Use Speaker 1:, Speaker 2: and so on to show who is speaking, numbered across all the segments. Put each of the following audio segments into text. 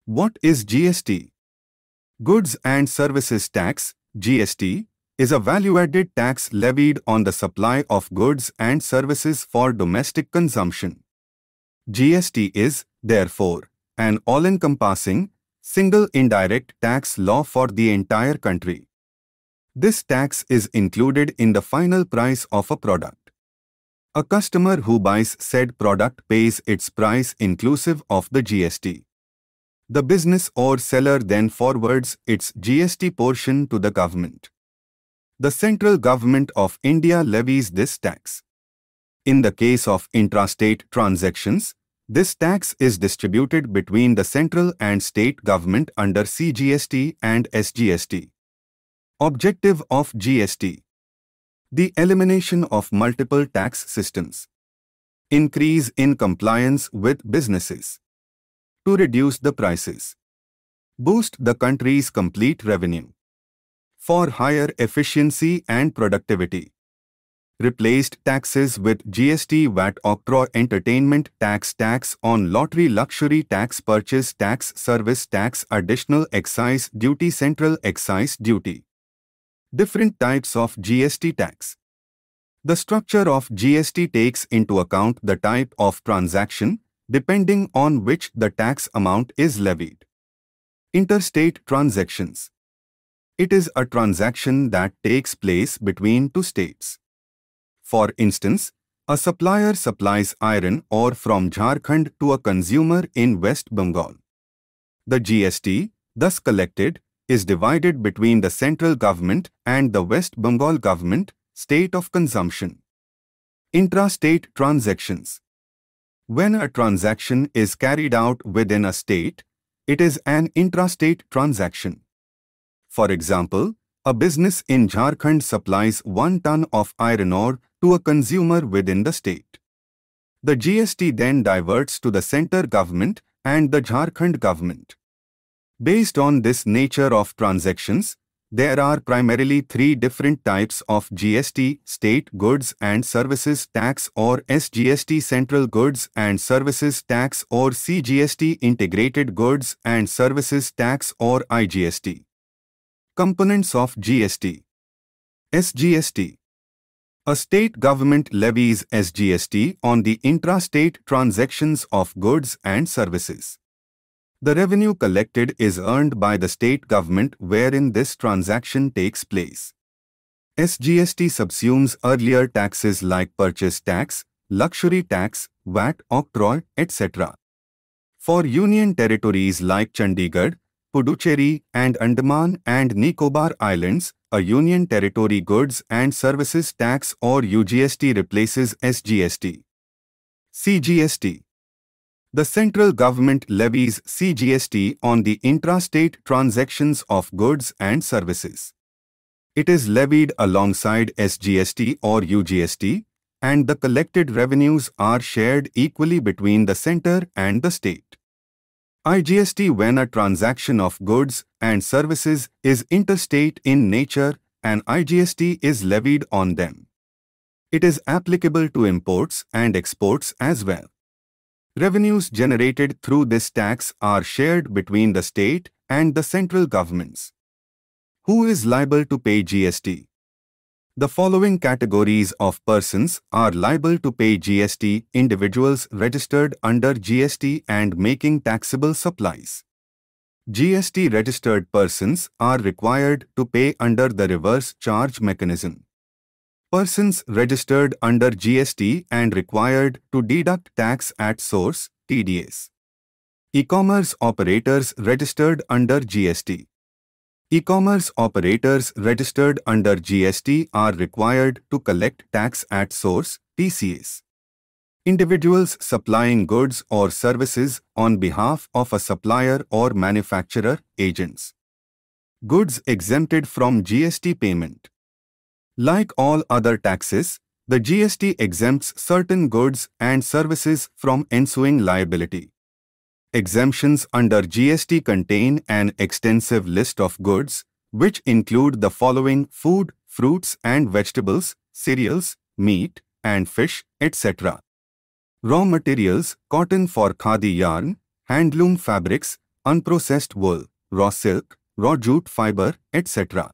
Speaker 1: What is GST? Goods and Services Tax, GST, is a value-added tax levied on the supply of goods and services for domestic consumption. GST is, therefore, an all-encompassing, single indirect tax law for the entire country. This tax is included in the final price of a product. A customer who buys said product pays its price inclusive of the GST. The business or seller then forwards its GST portion to the government. The central government of India levies this tax. In the case of intrastate transactions, this tax is distributed between the central and state government under CGST and SGST. Objective of GST: the elimination of multiple tax systems, increase in compliance with businesses, to reduce the prices, boost the country's complete revenue, for higher efficiency and productivity. Replaced taxes with GST, VAT, octroi, entertainment tax, tax on lottery, luxury tax, purchase tax, service tax, additional excise duty, central excise duty. Different types of GST tax. The structure of GST takes into account the type of transaction, depending on which the tax amount is levied. Interstate transactions. It is a transaction that takes place between two states. For instance, a supplier supplies iron ore from Jharkhand to a consumer in West Bengal. The GST, thus collected, is divided between the central government and the West Bengal government, state of consumption. Intrastate transactions. When a transaction is carried out within a state, it is an intrastate transaction. For example, a business in Jharkhand supplies 1 ton of iron ore to a consumer within the state. The GST then diverts to the center government and the Jharkhand government. Based on this nature of transactions, there are primarily 3 different types of GST: State Goods and Services Tax or SGST, Central Goods and Services Tax or CGST, Integrated Goods and Services Tax or IGST. Components of GST. SGST. A state government levies SGST on the intrastate transactions of goods and services. The revenue collected is earned by the state government wherein this transaction takes place. SGST subsumes earlier taxes like purchase tax, luxury tax, VAT, octroi, etc. For union territories like Chandigarh, Puducherry and Andaman and Nicobar Islands, a union territory goods and services tax or UGST replaces SGST. CGST. The central government levies CGST on the intrastate transactions of goods and services. It is levied alongside SGST or UGST, and the collected revenues are shared equally between the center and the state. IGST. When a transaction of goods and services is interstate in nature, an IGST is levied on them. It is applicable to imports and exports as well. Revenues generated through this tax are shared between the state and the central governments. Who is liable to pay GST? The following categories of persons are liable to pay GST: individuals registered under GST and making taxable supplies. GST registered persons are required to pay under the reverse charge mechanism. Persons registered under GST and required to deduct tax at source, TDS. E-commerce operators registered under GST. E-commerce operators registered under GST are required to collect tax at source, TCS. Individuals supplying goods or services on behalf of a supplier or manufacturer, agents. Goods exempted from GST payment. Like all other taxes, the GST exempts certain goods and services from ensuing liability. Exemptions under GST contain an extensive list of goods, which include the following: food, fruits and vegetables, cereals, meat and fish, etc. Raw materials: cotton for khadi yarn, handloom fabrics, unprocessed wool, raw silk, raw jute fiber, etc.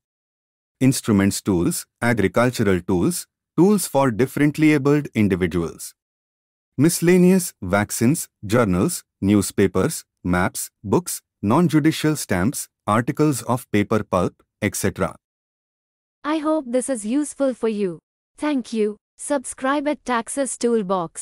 Speaker 1: Instruments tools, agricultural tools, tools for differently abled individuals. Miscellaneous, vaccines, journals, newspapers, maps, books, non-judicial stamps, articles of paper pulp, etc.
Speaker 2: I hope this is useful for you. Thank you. Subscribe at Taxes Toolbox.